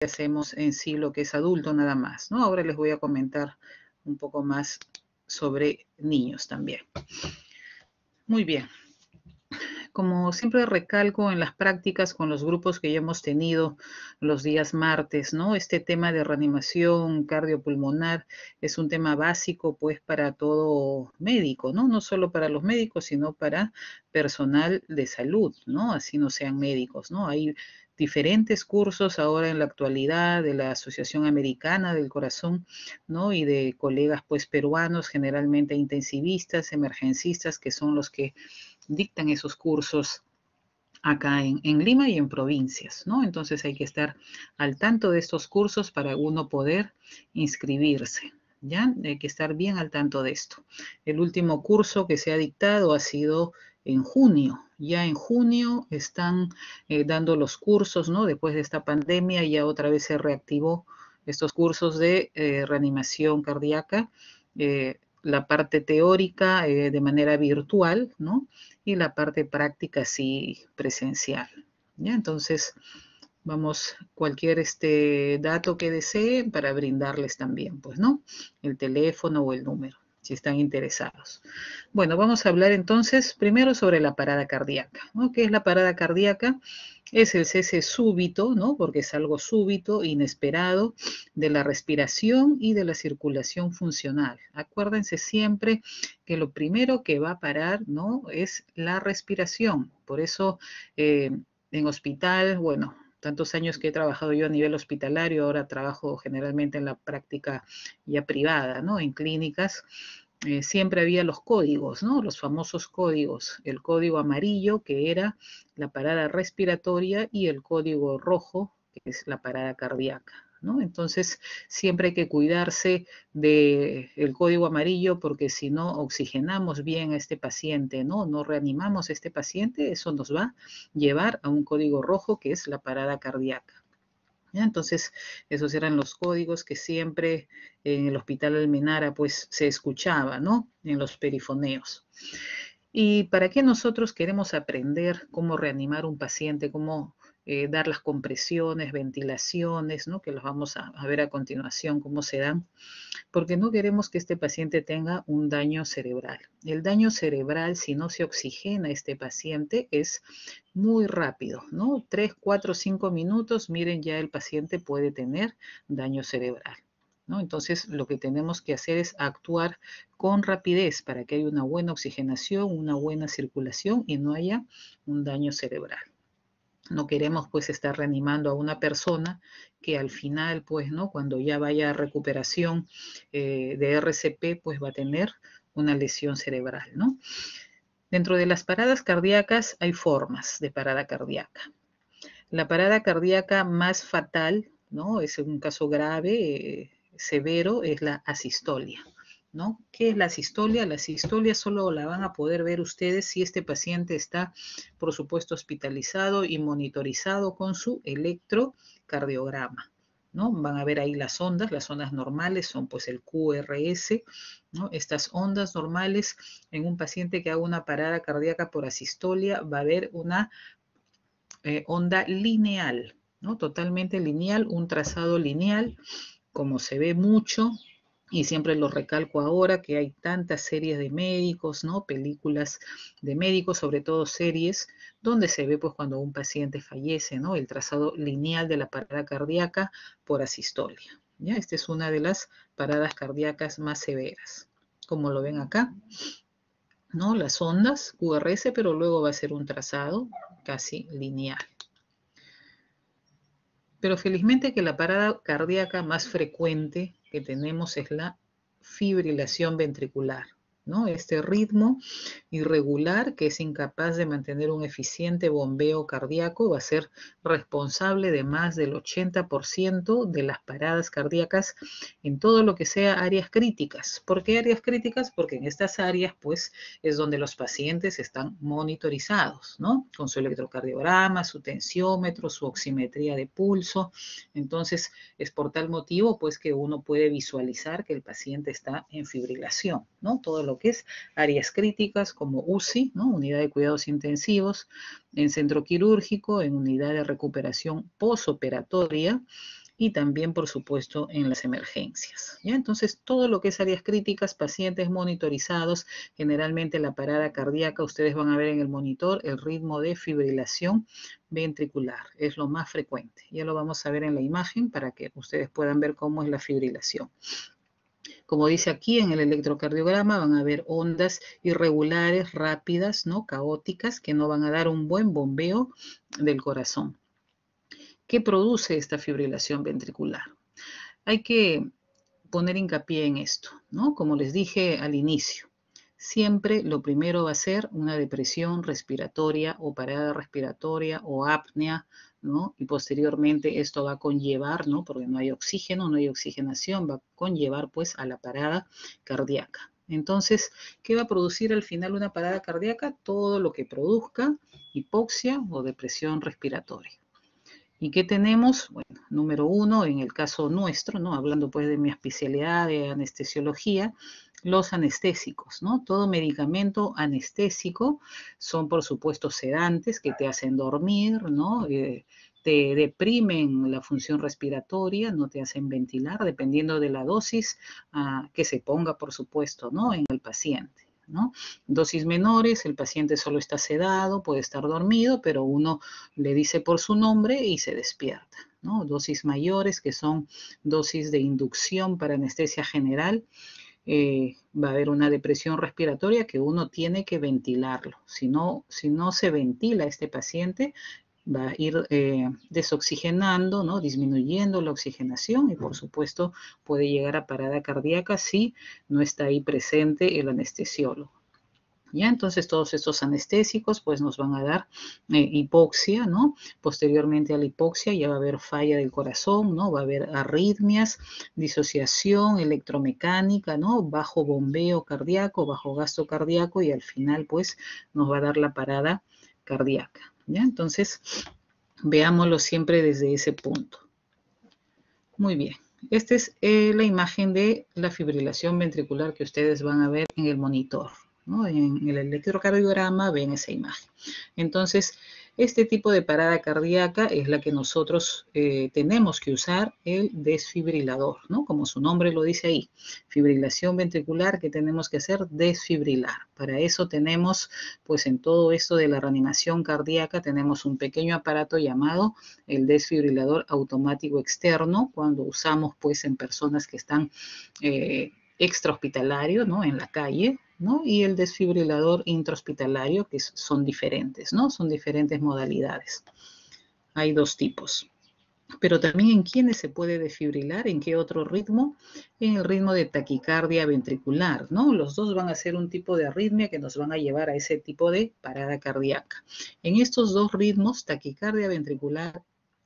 hacemos en sí lo que es adulto nada más, ¿no? Ahora les voy a comentar un poco más sobre niños también. Muy bien. Como siempre recalco en las prácticas con los grupos que ya hemos tenido los días martes, ¿no? Este tema de reanimación cardiopulmonar es un tema básico, pues, para todo médico, ¿no? No solo para los médicos, sino para personal de salud, ¿no? Así no sean médicos, ¿no? Hay diferentes cursos ahora en la actualidad de la Asociación Americana del Corazón, ¿no? Y de colegas, pues, peruanos, generalmente intensivistas, emergencistas, que son los que dictan esos cursos acá en Lima y en provincias, ¿no? Entonces hay que estar al tanto de estos cursos para uno poder inscribirse, ¿ya? Hay que estar bien al tanto de esto. El último curso que se ha dictado ha sido en junio. Ya en junio están dando los cursos, ¿no? Después de esta pandemia ya otra vez se reactivó estos cursos de reanimación cardíaca. La parte teórica de manera virtual, ¿no? Y la parte práctica sí presencial. ¿Ya? Entonces, vamos, cualquier dato que deseen para brindarles también, pues, ¿no? El teléfono o el número, si están interesados. Bueno, vamos a hablar entonces primero sobre la parada cardíaca, ¿no? ¿Qué es la parada cardíaca? Es el cese súbito, ¿no? Porque es algo súbito, inesperado, de la respiración y de la circulación funcional. Acuérdense siempre que lo primero que va a parar, ¿no? Es la respiración. Por eso, en hospital, bueno, tantos años que he trabajado yo a nivel hospitalario, ahora trabajo generalmente en la práctica ya privada, ¿no? En clínicas. Siempre había los códigos, ¿no? Los famosos códigos. El código amarillo, que era la parada respiratoria, y el código rojo, que es la parada cardíaca, ¿no? Entonces, siempre hay que cuidarse del código amarillo, porque si no oxigenamos bien a este paciente, ¿no? No reanimamos a este paciente, eso nos va a llevar a un código rojo, que es la parada cardíaca. ¿Ya? Entonces, esos eran los códigos que siempre en el Hospital Almenara pues se escuchaba, ¿no? En los perifoneos. ¿Y para qué nosotros queremos aprender cómo reanimar un paciente, cómo dar las compresiones, ventilaciones, ¿no? Que los vamos a ver a continuación cómo se dan? Porque no queremos que este paciente tenga un daño cerebral. El daño cerebral, si no se oxigena este paciente, es muy rápido, ¿no? 3, 4, 5 minutos, miren, ya el paciente puede tener daño cerebral, ¿no? Entonces, lo que tenemos que hacer es actuar con rapidez para que haya una buena oxigenación, una buena circulación y no haya un daño cerebral. No queremos pues estar reanimando a una persona que al final pues, ¿no? Cuando ya vaya a recuperación de RCP pues va a tener una lesión cerebral, ¿no? Dentro de las paradas cardíacas hay formas de parada cardíaca. La parada cardíaca más fatal, ¿no? Es un caso grave, severo, es la asistolia, ¿no? ¿Qué es la asistolia? La asistolia solo la van a poder ver ustedes si este paciente está, por supuesto, hospitalizado y monitorizado con su electrocardiograma, ¿no? Van a ver ahí las ondas normales son pues el QRS, ¿no? Estas ondas normales en un paciente que haga una parada cardíaca por asistolia va a haber una onda lineal, ¿no? Totalmente lineal, un trazado lineal, como se ve mucho, y siempre lo recalco ahora que hay tantas series de médicos, ¿no? Películas de médicos, sobre todo series, donde se ve pues cuando un paciente fallece, ¿no? El trazado lineal de la parada cardíaca por asistolia. ¿Ya? Esta es una de las paradas cardíacas más severas. Como lo ven acá, ¿no? Las ondas QRS, pero luego va a ser un trazado casi lineal. Pero felizmente que la parada cardíaca más frecuente que tenemos es la fibrilación ventricular, ¿no? Este ritmo irregular que es incapaz de mantener un eficiente bombeo cardíaco va a ser responsable de más del 80% de las paradas cardíacas en todo lo que sea áreas críticas. ¿Por qué áreas críticas? Porque en estas áreas pues es donde los pacientes están monitorizados, ¿no? Con su electrocardiograma, su tensiómetro, su oximetría de pulso. Entonces es por tal motivo pues que uno puede visualizar que el paciente está en fibrilación, ¿no? Todo lo que es áreas críticas como UCI, ¿no? Unidad de cuidados intensivos, en centro quirúrgico, en unidad de recuperación posoperatoria, y también, por supuesto, en las emergencias. ¿Ya? Entonces, todo lo que es áreas críticas, pacientes monitorizados, generalmente la parada cardíaca, ustedes van a ver en el monitor el ritmo de fibrilación ventricular, es lo más frecuente. Ya lo vamos a ver en la imagen para que ustedes puedan ver cómo es la fibrilación. Como dice aquí en el electrocardiograma, van a haber ondas irregulares, rápidas, ¿no? Caóticas, que no van a dar un buen bombeo del corazón. ¿Qué produce esta fibrilación ventricular? Hay que poner hincapié en esto, ¿no? Como les dije al inicio, siempre lo primero va a ser una depresión respiratoria o parada respiratoria o apnea, ¿no? Y posteriormente esto va a conllevar, ¿no? Porque no hay oxígeno, no hay oxigenación, va a conllevar pues a la parada cardíaca. Entonces, ¿qué va a producir al final una parada cardíaca? Todo lo que produzca hipoxia o depresión respiratoria. ¿Y qué tenemos? Bueno, número uno, en el caso nuestro, ¿no? Hablando pues de mi especialidad de anestesiología, los anestésicos, ¿no? Todo medicamento anestésico son, por supuesto, sedantes que te hacen dormir, ¿no? Te deprimen la función respiratoria, no te hacen ventilar, dependiendo de la dosis que se ponga, por supuesto, ¿no? En el paciente. ¿No? Dosis menores, el paciente solo está sedado, puede estar dormido, pero uno le dice por su nombre y se despierta, ¿no? Dosis mayores, que son dosis de inducción para anestesia general, va a haber una depresión respiratoria que uno tiene que ventilarlo. Si no se ventila este paciente, va a ir desoxigenando, ¿no? Disminuyendo la oxigenación y por supuesto puede llegar a parada cardíaca si no está ahí presente el anestesiólogo. ¿Ya? Entonces todos estos anestésicos pues nos van a dar hipoxia, ¿no? Posteriormente a la hipoxia ya va a haber falla del corazón, ¿no? Va a haber arritmias, disociación electromecánica, ¿no? Bajo bombeo cardíaco, bajo gasto cardíaco y al final pues nos va a dar la parada cardíaca, ¿ya? Entonces veámoslo siempre desde ese punto. Muy bien. Esta es la imagen de la fibrilación ventricular que ustedes van a ver en el monitor, ¿no? En el electrocardiograma ven esa imagen. Entonces, este tipo de parada cardíaca es la que nosotros tenemos que usar, el desfibrilador, ¿no? Como su nombre lo dice ahí, fibrilación ventricular que tenemos que hacer desfibrilar. Para eso tenemos, pues en todo esto de la reanimación cardíaca, tenemos un pequeño aparato llamado el desfibrilador automático externo, cuando usamos pues en personas que están extrahospitalario, ¿no? En la calle, ¿no? Y el desfibrilador intrahospitalario, que son diferentes, ¿no? Son diferentes modalidades. Hay dos tipos. Pero también en quiénes se puede desfibrilar, en qué otro ritmo, en el ritmo de taquicardia ventricular, ¿no? Los dos van a ser un tipo de arritmia que nos van a llevar a ese tipo de parada cardíaca. En estos dos ritmos, taquicardia ventricular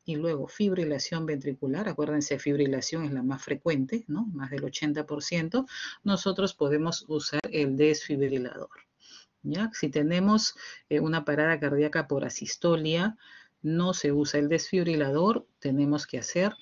y luego fibrilación ventricular, acuérdense, fibrilación es la más frecuente, ¿no? Más del 80%, nosotros podemos usar el desfibrilador, ¿ya? Si tenemos una parada cardíaca por asistolia, no se usa el desfibrilador, tenemos que hacer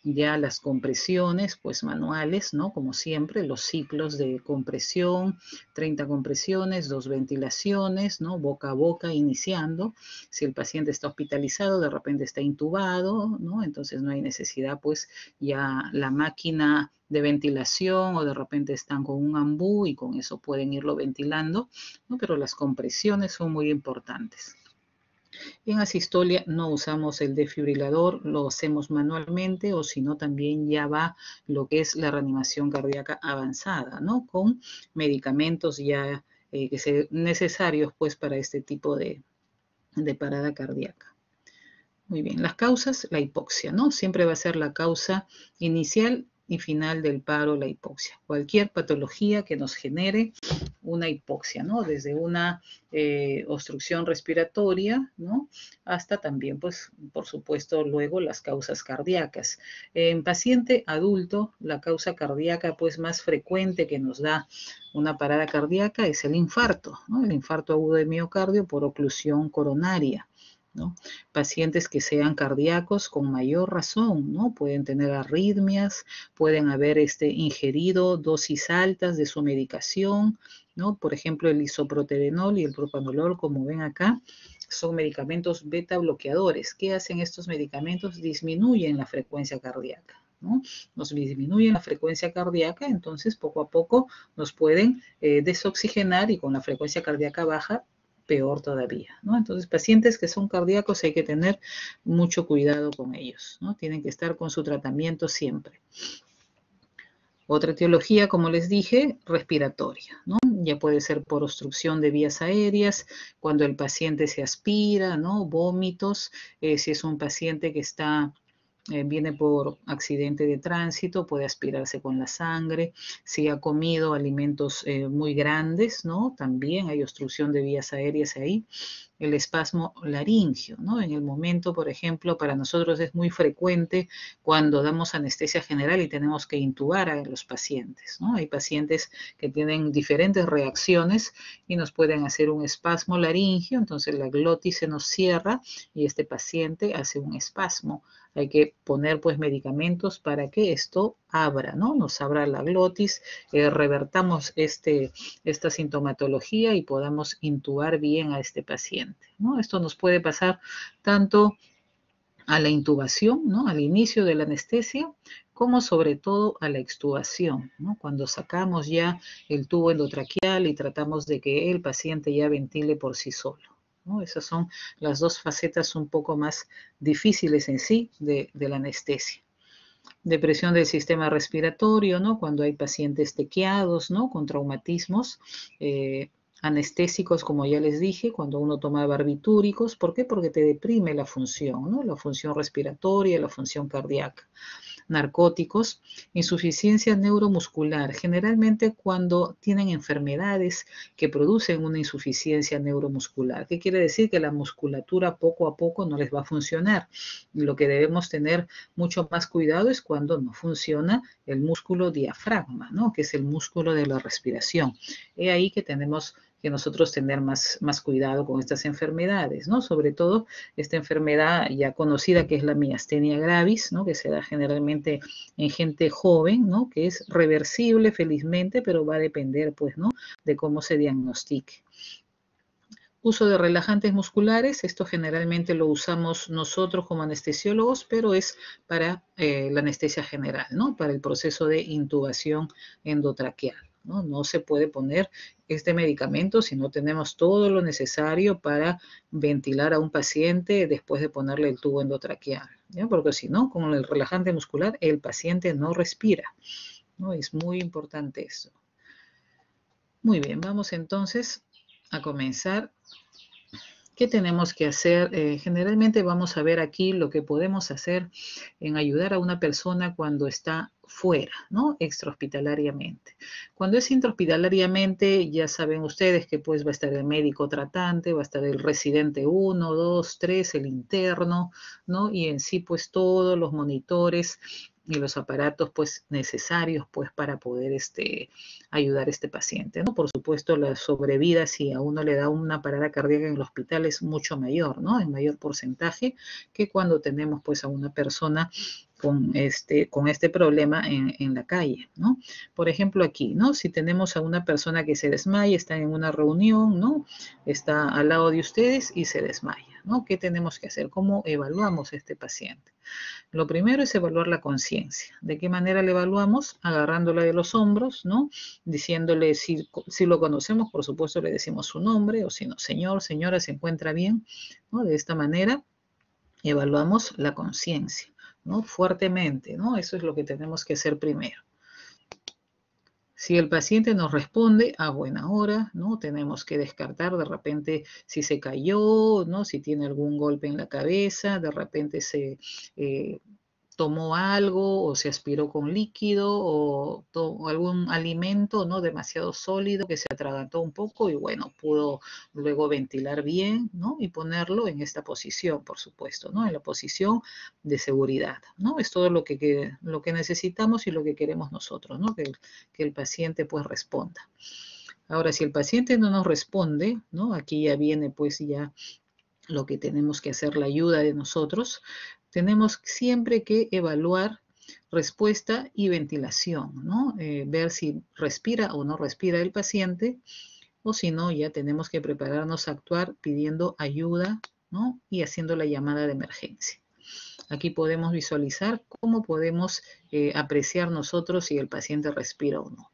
ya las compresiones, pues manuales, ¿no? Como siempre, los ciclos de compresión, 30 compresiones, 2 ventilaciones, ¿no? Boca a boca iniciando. Si el paciente está hospitalizado, de repente está intubado, ¿no? Entonces no hay necesidad, pues ya la máquina de ventilación o de repente están con un ambú y con eso pueden irlo ventilando, ¿no? Pero las compresiones son muy importantes. En asistolia no usamos el desfibrilador, lo hacemos manualmente o si no también ya va lo que es la reanimación cardíaca avanzada, ¿no? Con medicamentos ya necesarios pues para este tipo de parada cardíaca. Muy bien, las causas, la hipoxia, ¿no? Siempre va a ser la causa inicial y final del paro, la hipoxia. Cualquier patología que nos genere una hipoxia, ¿no? Desde una obstrucción respiratoria, ¿no? Hasta también, pues, por supuesto, luego las causas cardíacas. En paciente adulto, la causa cardíaca, pues, más frecuente que nos da una parada cardíaca es el infarto, ¿no? El infarto agudo de miocardio por oclusión coronaria, ¿no? Pacientes que sean cardíacos con mayor razón, ¿no? Pueden tener arritmias, pueden haber ingerido dosis altas de su medicación, ¿no? Por ejemplo, el isoproterenol y el propanolol, como ven acá, son medicamentos beta bloqueadores. ¿Qué hacen estos medicamentos? Disminuyen la frecuencia cardíaca, ¿no? Nos disminuyen la frecuencia cardíaca, entonces poco a poco nos pueden desoxigenar y con la frecuencia cardíaca baja, peor todavía, ¿no? Entonces, pacientes que son cardíacos hay que tener mucho cuidado con ellos, ¿no? Tienen que estar con su tratamiento siempre. Otra etiología, como les dije, respiratoria, ¿no? Ya puede ser por obstrucción de vías aéreas, cuando el paciente se aspira, ¿no? Vómitos, si es un paciente que está viene por accidente de tránsito, puede aspirarse con la sangre. Si ha comido alimentos muy grandes, ¿no? También hay obstrucción de vías aéreas ahí. El espasmo laringio, ¿no? En el momento, por ejemplo, para nosotros es muy frecuente cuando damos anestesia general y tenemos que intubar a los pacientes, ¿no? Hay pacientes que tienen diferentes reacciones y nos pueden hacer un espasmo laringio, entonces la glotis se nos cierra y este paciente hace un espasmo. Hay que poner pues medicamentos para que esto abra, ¿no? Nos abra la glotis, revertamos esta sintomatología y podamos intubar bien a este paciente, ¿no? Esto nos puede pasar tanto a la intubación, ¿no? Al inicio de la anestesia, como sobre todo a la extubación, ¿no? Cuando sacamos ya el tubo endotraqueal y tratamos de que el paciente ya ventile por sí solo, ¿no? Esas son las dos facetas un poco más difíciles en sí de la anestesia. Depresión del sistema respiratorio, ¿no? Cuando hay pacientes tequiados, ¿no? Con traumatismos, anestésicos, como ya les dije, cuando uno toma barbitúricos. ¿Por qué? Porque te deprime la función, ¿no? La función respiratoria, la función cardíaca. Narcóticos, insuficiencia neuromuscular, generalmente cuando tienen enfermedades que producen una insuficiencia neuromuscular. ¿Qué quiere decir? Que la musculatura poco a poco no les va a funcionar. Lo que debemos tener mucho más cuidado es cuando no funciona el músculo diafragma, ¿no? Que es el músculo de la respiración. Es ahí que tenemos que nosotros tener más cuidado con estas enfermedades, ¿no? Sobre todo esta enfermedad ya conocida que es la miastenia gravis, ¿no? Que se da generalmente en gente joven, ¿no? Que es reversible felizmente, pero va a depender, pues, ¿no? De cómo se diagnostique. Uso de relajantes musculares, esto generalmente lo usamos nosotros como anestesiólogos, pero es para la anestesia general, ¿no? Para el proceso de intubación endotraqueal, ¿no? No se puede poner este medicamento si no tenemos todo lo necesario para ventilar a un paciente después de ponerle el tubo endotraqueal, ¿ya? Porque si no, con el relajante muscular el paciente no respira, ¿no? Es muy importante eso. Muy bien, vamos entonces a comenzar. ¿Qué tenemos que hacer? Generalmente vamos a ver aquí lo que podemos hacer en ayudar a una persona cuando está fuera, ¿no? Extrahospitalariamente. Cuando es intrahospitalariamente, ya saben ustedes que pues va a estar el médico tratante, va a estar el residente 1, 2, 3, el interno, ¿no? Y en sí pues todos los monitores y los aparatos pues necesarios pues para poder ayudar a este paciente, ¿no? Por supuesto la sobrevida si a uno le da una parada cardíaca en el hospital es mucho mayor, ¿no? En mayor porcentaje que cuando tenemos pues a una persona con este problema en la calle, ¿no? Por ejemplo aquí, ¿no? Si tenemos a una persona que se desmaya, está en una reunión, ¿no? Está al lado de ustedes y se desmaya, ¿no? ¿Qué tenemos que hacer? ¿Cómo evaluamos a este paciente? Lo primero es evaluar la conciencia. ¿De qué manera le evaluamos? Agarrándola de los hombros, ¿no? Diciéndole si lo conocemos, por supuesto le decimos su nombre, o si no, señor, señora, se encuentra bien, ¿no? De esta manera evaluamos la conciencia, ¿no? Fuertemente, ¿no? Eso es lo que tenemos que hacer primero. Si el paciente nos responde a buena hora, ¿no? Tenemos que descartar de repente si se cayó, ¿no? Si tiene algún golpe en la cabeza, de repente se tomó algo o se aspiró con líquido o algún alimento, ¿no? Demasiado sólido que se atragantó un poco y bueno, pudo luego ventilar bien, ¿no? Y ponerlo en esta posición, por supuesto, ¿no? En la posición de seguridad, ¿no? Es todo lo que necesitamos y lo que queremos nosotros, ¿no? Que el paciente pues responda. Ahora, si el paciente no nos responde, ¿no? Aquí ya viene pues ya lo que tenemos que hacer, la ayuda de nosotros, tenemos siempre que evaluar respuesta y ventilación, ¿no? Ver si respira o no respira el paciente o si no, ya tenemos que prepararnos a actuar pidiendo ayuda, ¿no? Y haciendo la llamada de emergencia. Aquí podemos visualizar cómo podemos apreciar nosotros si el paciente respira o no.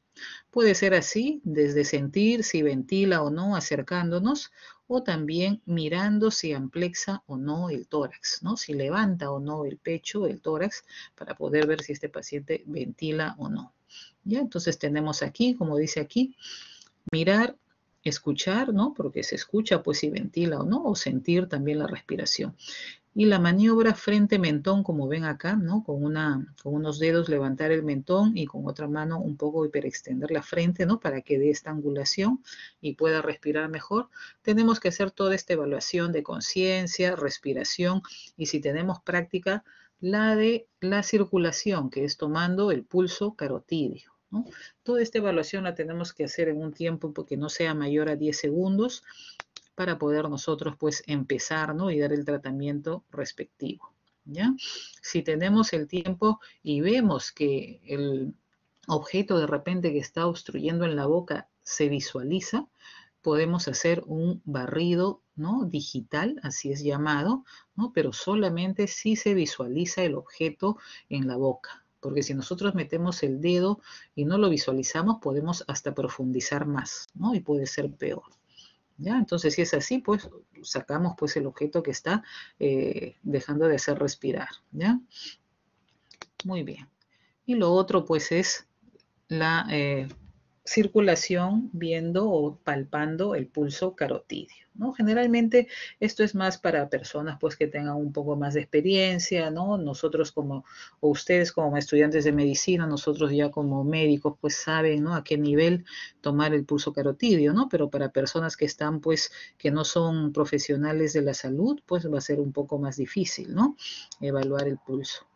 Puede ser así, desde sentir si ventila o no acercándonos, o también mirando si amplexa o no el tórax, ¿no? Si levanta o no el pecho, el tórax, para poder ver si este paciente ventila o no. ¿Ya? Entonces tenemos aquí, como dice aquí, mirar, escuchar, ¿no? Porque se escucha pues si ventila o no, o sentir también la respiración. Y la maniobra frente-mentón, como ven acá, ¿no? Con unos dedos levantar el mentón y con otra mano un poco hiperextender la frente, ¿no? Para que dé esta angulación y pueda respirar mejor. Tenemos que hacer toda esta evaluación de conciencia, respiración y si tenemos práctica, la de la circulación, que es tomando el pulso carotídeo, ¿no? Toda esta evaluación la tenemos que hacer en un tiempo que no sea mayor a 10 segundos para poder nosotros pues empezar, ¿no? Y dar el tratamiento respectivo, ¿ya? Si tenemos el tiempo y vemos que el objeto de repente que está obstruyendo en la boca se visualiza, podemos hacer un barrido, ¿no? Digital, así es llamado, ¿no? Pero solamente si se visualiza el objeto en la boca. Porque si nosotros metemos el dedo y no lo visualizamos, podemos hasta profundizar más, ¿no? Y puede ser peor. ¿Ya? Entonces, si es así, pues sacamos pues el objeto que está dejando de hacer respirar, ¿ya? Muy bien. Y lo otro pues es la circulación viendo o palpando el pulso carotídeo, ¿no? Generalmente esto es más para personas pues que tengan un poco más de experiencia, ¿no? Nosotros como, o ustedes como estudiantes de medicina, nosotros ya como médicos pues saben, ¿no? A qué nivel tomar el pulso carotídeo, ¿no? Pero para personas que están pues, que no son profesionales de la salud, pues va a ser un poco más difícil, ¿no? Evaluar el pulso.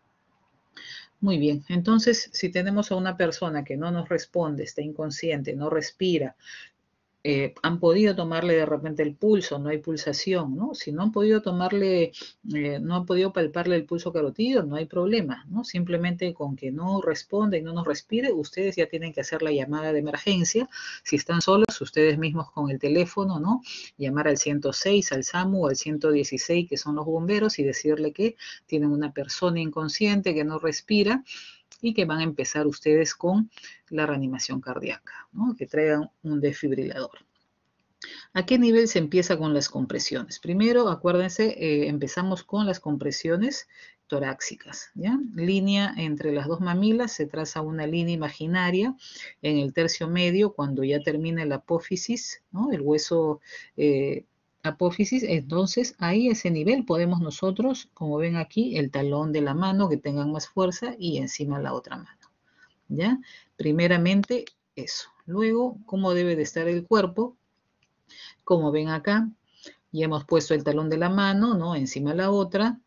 Muy bien, entonces si tenemos a una persona que no nos responde, está inconsciente, no respira, han podido tomarle de repente el pulso, no hay pulsación, ¿no? Si no han podido tomarle, no han podido palparle el pulso carotídeo, no hay problema, ¿no? Simplemente con que no responda y no nos respire, ustedes ya tienen que hacer la llamada de emergencia. Si están solos, ustedes mismos con el teléfono, ¿no? Llamar al 106, al SAMU o al 116, que son los bomberos, y decirle que tienen una persona inconsciente que no respira y que van a empezar ustedes con la reanimación cardíaca, ¿no? Que traigan un desfibrilador. ¿A qué nivel se empieza con las compresiones? Primero, acuérdense, empezamos con las compresiones torácicas, ¿ya? Línea entre las dos mamilas, se traza una línea imaginaria en el tercio medio cuando ya termina el apófisis, ¿no? El hueso apófisis, entonces ahí a ese nivel podemos nosotros, como ven aquí, el talón de la mano que tengan más fuerza y encima la otra mano, ¿ya? Primeramente eso. Luego, ¿cómo debe de estar el cuerpo? Como ven acá, ya hemos puesto el talón de la mano, ¿no? Encima de la otra.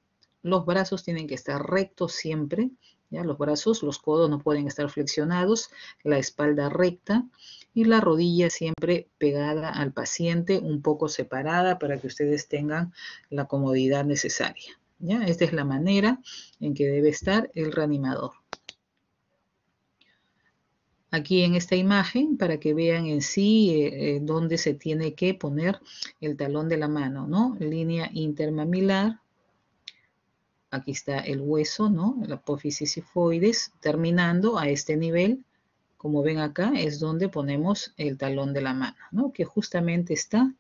Los brazos tienen que estar rectos siempre, ¿ya? Los brazos, los codos no pueden estar flexionados, la espalda recta y la rodilla siempre pegada al paciente, un poco separada para que ustedes tengan la comodidad necesaria, ¿ya? Esta es la manera en que debe estar el reanimador. Aquí en esta imagen para que vean en sí dónde se tiene que poner el talón de la mano, ¿no? Línea intermamilar. Aquí está el hueso, ¿no? La apófisis sifoides, terminando a este nivel, como ven acá, es donde ponemos el talón de la mano, ¿no? Que justamente está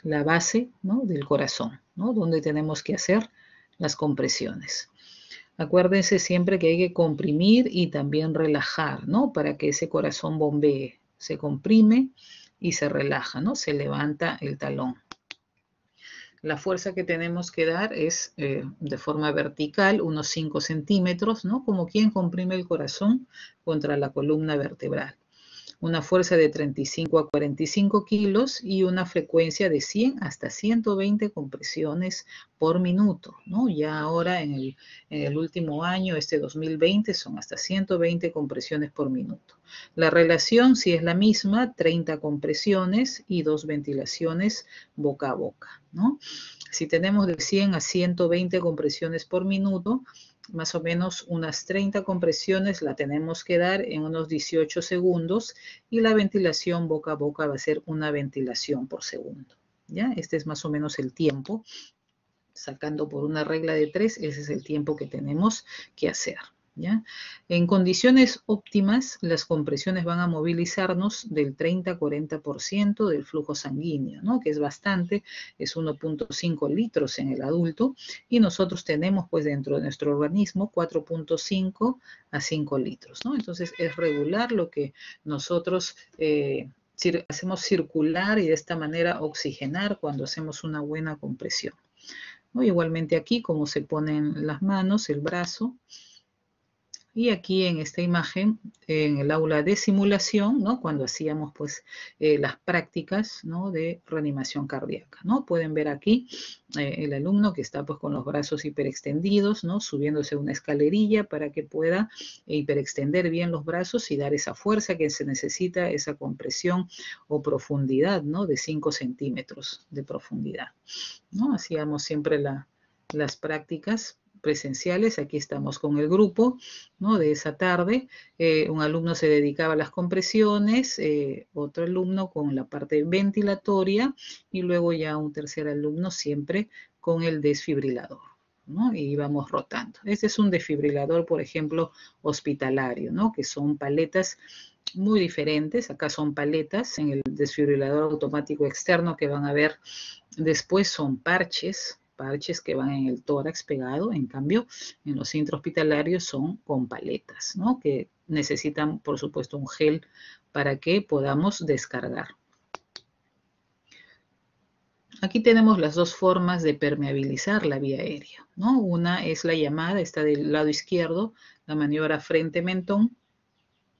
la base, ¿no? Del corazón, ¿no? Donde tenemos que hacer las compresiones. Acuérdense siempre que hay que comprimir y también relajar, ¿no? Para que ese corazón bombee. Se comprime y se relaja, ¿no? Se levanta el talón. La fuerza que tenemos que dar es de forma vertical, unos 5 centímetros, ¿no? Como quien comprime el corazón contra la columna vertebral. Una fuerza de 35 a 45 kilos y una frecuencia de 100 hasta 120 compresiones por minuto, ¿no? Ya ahora en el último año, este 2020, son hasta 120 compresiones por minuto. La relación sí es la misma, 30 compresiones y 2 ventilaciones boca a boca, ¿no? Si tenemos de 100 a 120 compresiones por minuto, más o menos unas 30 compresiones la tenemos que dar en unos 18 segundos y la ventilación boca a boca va a ser una ventilación por segundo. ¿Ya? Este es más o menos el tiempo. Sacando por una regla de 3, ese es el tiempo que tenemos que hacer. ¿Ya? En condiciones óptimas, las compresiones van a movilizarnos del 30-40% del flujo sanguíneo, ¿no? Que es bastante, es 1.5 litros en el adulto, y nosotros tenemos pues dentro de nuestro organismo 4.5 a 5 litros, ¿no? Entonces es regular lo que nosotros hacemos circular y de esta manera oxigenar cuando hacemos una buena compresión, ¿no? Igualmente aquí, como se ponen las manos, el brazo. Y aquí en esta imagen, en el aula de simulación, ¿no? Cuando hacíamos pues las prácticas, ¿no? De reanimación cardíaca, ¿no? Pueden ver aquí el alumno que está pues con los brazos hiperextendidos, ¿no? Subiéndose una escalerilla para que pueda hiperextender bien los brazos y dar esa fuerza que se necesita, esa compresión o profundidad, ¿no? De 5 centímetros de profundidad, ¿no? Hacíamos siempre las prácticas presenciales. Aquí estamos con el grupo, ¿no? De esa tarde. Un alumno se dedicaba a las compresiones, otro alumno con la parte ventilatoria y luego ya un tercer alumno siempre con el desfibrilador, ¿no? Y íbamos rotando. Este es un desfibrilador, por ejemplo, hospitalario, ¿no? Que son paletas muy diferentes. Acá son paletas en el desfibrilador automático externo que van a ver después, son parches que van en el tórax pegado. En cambio, en los intrahospitalarios son con paletas, ¿no? Que necesitan, por supuesto, un gel para que podamos descargar. Aquí tenemos las dos formas de permeabilizar la vía aérea, ¿no? Una es la llamada, está del lado izquierdo, la maniobra frente-mentón,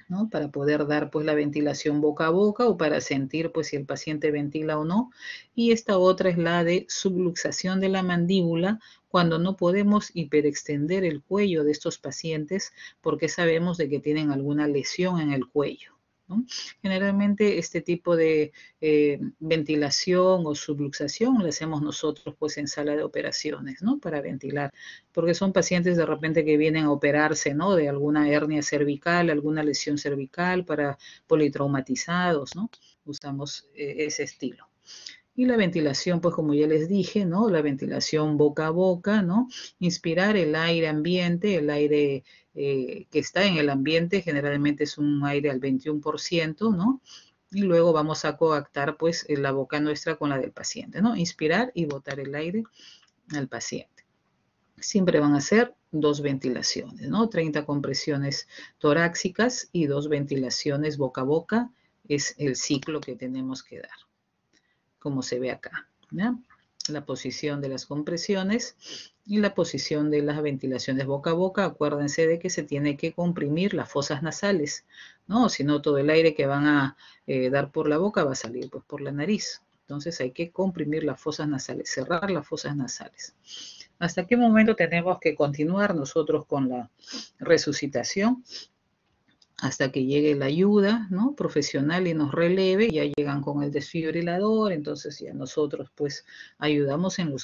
¿no? Para poder dar pues la ventilación boca a boca o para sentir pues si el paciente ventila o no. Y esta otra es la de subluxación de la mandíbula, cuando no podemos hiperextender el cuello de estos pacientes porque sabemos de que tienen alguna lesión en el cuello, ¿no? Generalmente este tipo de ventilación o subluxación la hacemos nosotros pues en sala de operaciones, ¿no? Para ventilar, porque son pacientes de repente que vienen a operarse, ¿no? De alguna hernia cervical, alguna lesión cervical, para politraumatizados, ¿no? Usamos ese estilo. Y la ventilación, pues como ya les dije, ¿no? La ventilación boca a boca, ¿no? Inspirar el aire ambiente, el aire que está en el ambiente, generalmente es un aire al 21%, ¿no? Y luego vamos a coactar, pues, la boca nuestra con la del paciente, ¿no? Inspirar y botar el aire al paciente. Siempre van a ser 2 ventilaciones, ¿no? 30 compresiones torácicas y 2 ventilaciones boca a boca es el ciclo que tenemos que dar, como se ve acá, ¿ya? La posición de las compresiones y la posición de las ventilaciones boca a boca. Acuérdense de que se tiene que comprimir las fosas nasales, ¿no? Si no, todo el aire que van a dar por la boca va a salir pues por la nariz. Entonces hay que comprimir las fosas nasales, cerrar las fosas nasales. ¿Hasta qué momento tenemos que continuar nosotros con la resucitación? Hasta que llegue la ayuda, ¿no? Profesional y nos releve, ya llegan con el desfibrilador, entonces ya nosotros pues ayudamos en lo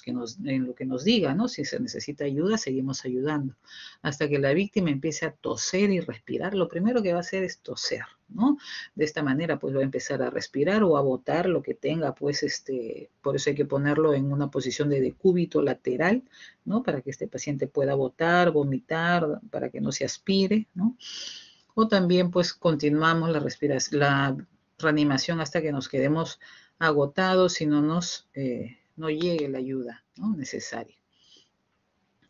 que nos diga, ¿no? Si se necesita ayuda, seguimos ayudando. Hasta que la víctima empiece a toser y respirar, lo primero que va a hacer es toser, ¿no? De esta manera pues va a empezar a respirar o a botar lo que tenga, pues por eso hay que ponerlo en una posición de decúbito lateral, ¿no? Para que este paciente pueda botar, vomitar, para que no se aspire, ¿no? O también pues continuamos la reanimación hasta que nos quedemos agotados y no llegue la ayuda, ¿no? Necesaria.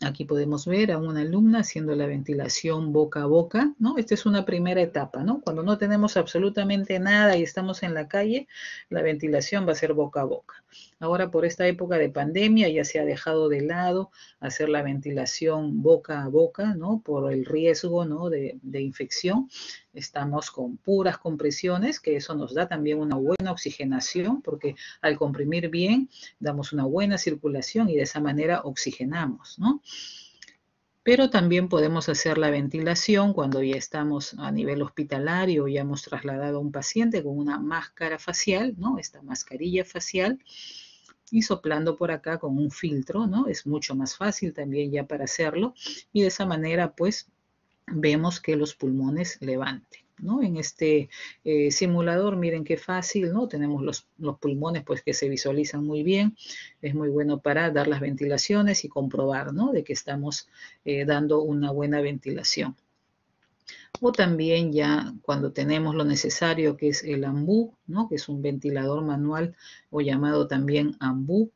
Aquí podemos ver a una alumna haciendo la ventilación boca a boca, ¿no? Esta es una primera etapa, ¿no? Cuando no tenemos absolutamente nada y estamos en la calle, la ventilación va a ser boca a boca. Ahora, por esta época de pandemia, ya se ha dejado de lado hacer la ventilación boca a boca, ¿no? Por el riesgo, ¿no? de infección. Estamos con puras compresiones, que eso nos da también una buena oxigenación, porque al comprimir bien, damos una buena circulación y de esa manera oxigenamos, ¿no? Pero también podemos hacer la ventilación cuando ya estamos a nivel hospitalario, ya hemos trasladado a un paciente con una máscara facial, ¿no? Esta mascarilla facial, y soplando por acá con un filtro, ¿no? Es mucho más fácil también ya para hacerlo, y de esa manera pues vemos que los pulmones levanten, ¿no? En este simulador, miren qué fácil, ¿no? Tenemos los pulmones pues que se visualizan muy bien, es muy bueno para dar las ventilaciones y comprobar, ¿no? De que estamos dando una buena ventilación. O también ya cuando tenemos lo necesario que es el AMBU, ¿no? Que es un ventilador manual o llamado también AMBU,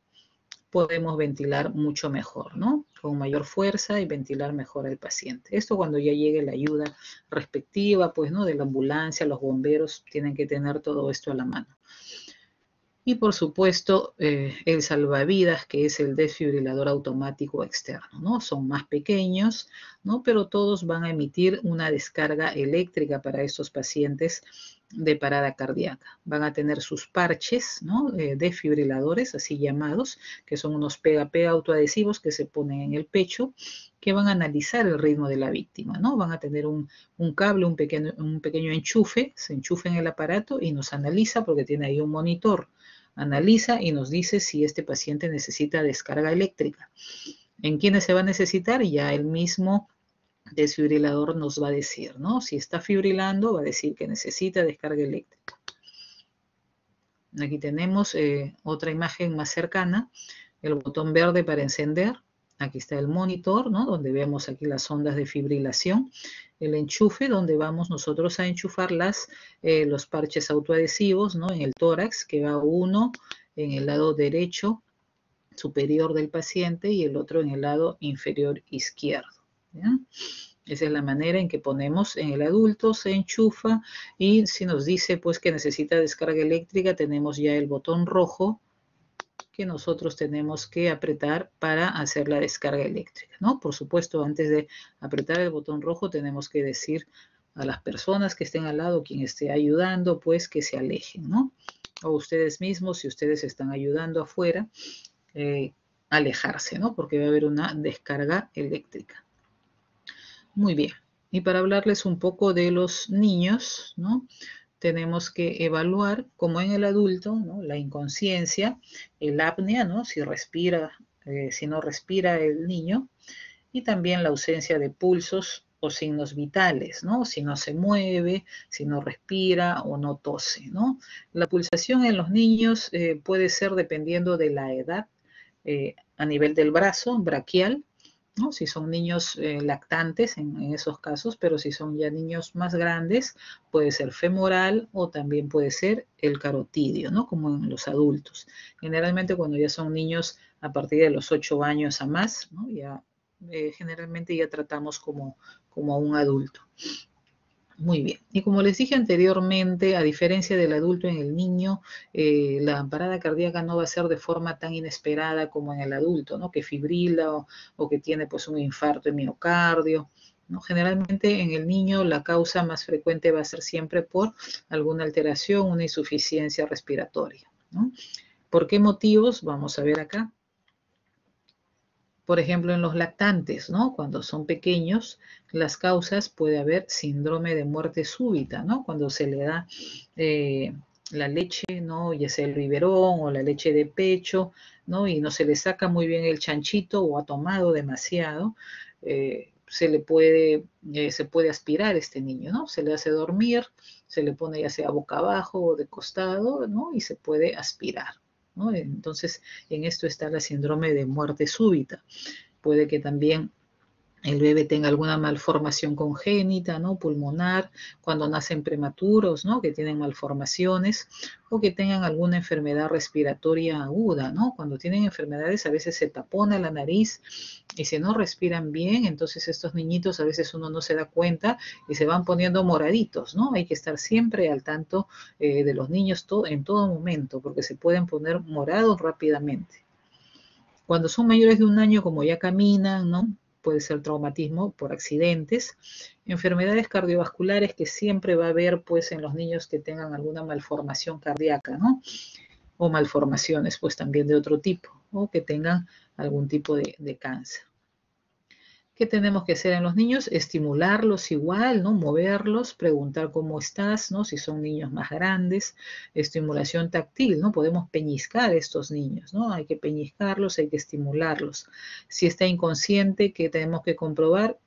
podemos ventilar mucho mejor, ¿no? Con mayor fuerza y ventilar mejor al paciente. Esto cuando ya llegue la ayuda respectiva, pues, ¿no? De la ambulancia, los bomberos tienen que tener todo esto a la mano. Y por supuesto, el salvavidas, que es el desfibrilador automático externo, ¿no? Son más pequeños, ¿no? Pero todos van a emitir una descarga eléctrica para estos pacientes de parada cardíaca. Van a tener sus parches, ¿no? Desfibriladores, así llamados, que son unos pega-pega autoadhesivos que se ponen en el pecho, que van a analizar el ritmo de la víctima, ¿no? Van a tener un cable, un pequeño enchufe, se enchufa en el aparato y nos analiza porque tiene ahí un monitor. Analiza y nos dice si este paciente necesita descarga eléctrica. ¿En quiénes se va a necesitar? Ya el mismo desfibrilador nos va a decir, ¿no? Si está fibrilando, va a decir que necesita descarga eléctrica. Aquí tenemos otra imagen más cercana, el botón verde para encender. Aquí está el monitor, ¿no? Donde vemos aquí las ondas de fibrilación. El enchufe, donde vamos nosotros a enchufar los parches autoadhesivos, ¿no? En el tórax, que va uno en el lado derecho superior del paciente y el otro en el lado inferior izquierdo, ¿ya? Esa es la manera en que ponemos en el adulto, se enchufa y si nos dice pues que necesita descarga eléctrica, tenemos ya el botón rojo que nosotros tenemos que apretar para hacer la descarga eléctrica, ¿no? Por supuesto, antes de apretar el botón rojo tenemos que decir a las personas que estén al lado, quien esté ayudando, pues que se alejen, ¿no? O ustedes mismos, si ustedes están ayudando afuera, alejarse, ¿no? Porque va a haber una descarga eléctrica. Muy bien. Y para hablarles un poco de los niños, ¿no? Tenemos que evaluar, como en el adulto, ¿no? La inconsciencia, el apnea, ¿no? Si respira, si no respira el niño, y también la ausencia de pulsos o signos vitales, ¿no? Si no se mueve, si no respira o no tose, ¿no? La pulsación en los niños puede ser dependiendo de la edad, a nivel del brazo, braquial, ¿no? Si son niños lactantes en esos casos, pero si son ya niños más grandes, puede ser femoral o también puede ser el carotidio, ¿no? Como en los adultos. Generalmente cuando ya son niños a partir de los 8 años a más, ¿no? Ya generalmente ya tratamos como un adulto. Muy bien. Y como les dije anteriormente, a diferencia del adulto en el niño, la parada cardíaca no va a ser de forma tan inesperada como en el adulto, ¿no? Que fibrila o que tiene pues un infarto de miocardio, ¿no? Generalmente en el niño la causa más frecuente va a ser siempre por alguna alteración, una insuficiencia respiratoria, ¿no? ¿Por qué motivos? Vamos a ver acá. Por ejemplo, en los lactantes, ¿no? Cuando son pequeños, las causas puede haber síndrome de muerte súbita, ¿no? Cuando se le da la leche, ¿no? Ya sea el biberón o la leche de pecho, ¿no? Y no se le saca muy bien el chanchito o ha tomado demasiado, se puede aspirar este niño, ¿no? Se le hace dormir, se le pone ya sea boca abajo o de costado, ¿no? Y se puede aspirar, ¿no? Entonces, en esto está la síndrome de muerte súbita. Puede que también el bebé tenga alguna malformación congénita, ¿no? Pulmonar, cuando nacen prematuros, ¿no? Que tienen malformaciones, o que tengan alguna enfermedad respiratoria aguda, ¿no? Cuando tienen enfermedades a veces se tapona la nariz y si no respiran bien, entonces estos niñitos a veces uno no se da cuenta y se van poniendo moraditos, ¿no? Hay que estar siempre al tanto de los niños en todo momento, porque se pueden poner morados rápidamente. Cuando son mayores de 1 año, como ya caminan, ¿no? Puede ser traumatismo por accidentes, enfermedades cardiovasculares que siempre va a haber pues en los niños que tengan alguna malformación cardíaca, ¿no? O malformaciones pues también de otro tipo, o que tengan algún tipo de cáncer. ¿Qué tenemos que hacer en los niños? Estimularlos igual, ¿no? Moverlos, preguntar cómo estás, ¿no? Si son niños más grandes, estimulación táctil, ¿no? Podemos peñiscar a estos niños, ¿no? Hay que peñiscarlos, hay que estimularlos. Si está inconsciente, ¿qué tenemos que comprobar?